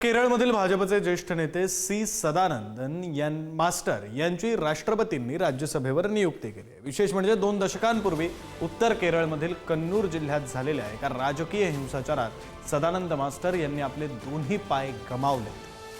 केरळमधील भाजपचे ज्येष्ठ नेते सी सदानंदन मास्टर यांची राष्ट्रपतींनी राज्यसभेवर नियुक्ती केली आहे। विशेष म्हणजे 2 दशकांपूर्वी उत्तर केरळमधील कन्नूर जिल्ह्यात झालेल्या एका राजकीय हिंसाचारात सदानंद मास्टर यांनी आपले दोन्ही पाय गमावले।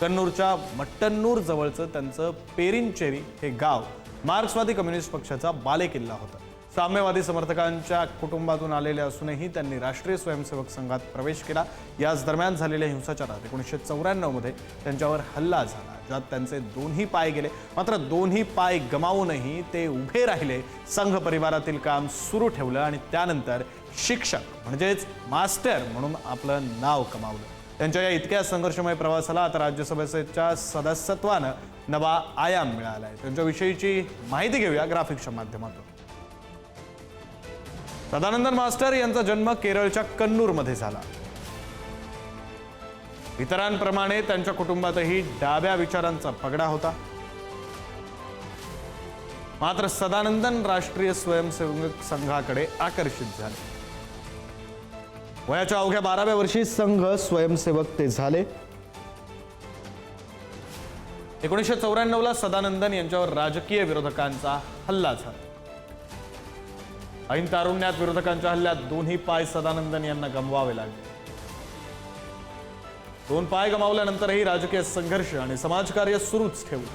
कन्नूरच्या मट्टन्नूर जवळचं त्यांचं पेरिनचेरी हे गाव मार्क्सवादी कम्युनिस्ट पक्षाचा बालेकिल्ला होता। साम्यवादी समर्थकांच्या कुटुंबातून आलेले असूनही त्यांनी राष्ट्रीय स्वयंसेवक संघात प्रवेश केला। याच दरम्यान झालेल्या हिंसाचारात 1994 मध्ये त्यांच्यावर हल्ला झाला, ज्यात त्यांचे दोन्ही पाय गेले। मात्र दोन्ही पाय गमावूनही ते उभे राहिले, संघ परिवारातील काम सुरू ठेवलं आणि त्यानंतर शिक्षक म्हणजेच मास्टर म्हणून आपलं नाव कमावलं। त्यांच्या या इतक्या संघर्षमय प्रवासाला आता राज्यसभेच्या सदस्यत्वानं नवा आयाम मिळाला आहे। त्यांच्याविषयीची माहिती घेऊया ग्राफिक्सच्या माध्यमातून। सदानंदन मास्टर यांचा जन्म केरळच्या कन्नूरमध्ये झाला। इतरांप्रमाणे त्यांच्या कुटुंबातही डाव्या विचारांचा पगडा होता। मात्र सदानंदन राष्ट्रीय स्वयंसेवक संघाकडे आकर्षित झाले। वयाच्या अवघ्या 12व्या वर्षी संघ स्वयंसेवक ते झाले। 1994 ला सदानंदन यांच्यावर राजकीय विरोधकांचा हल्ला झाला। ऐन तारुण्यात विरोधकांच्या हल्ल्यात दोन्ही पाय सदानंदन यांना गमवावे लागले। 2 पाय गमावल्यानंतरही राजकीय संघर्ष आणि समाजकार्य सुरूच ठेवलं।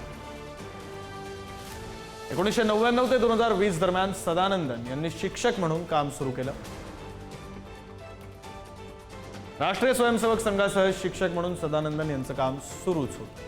1999 ते 2020 दरम्यान सदानंदन यांनी शिक्षक म्हणून काम सुरू केलं। राष्ट्रीय स्वयंसेवक संघासह शिक्षक म्हणून सदानंदन यांचं काम सुरूच होतं।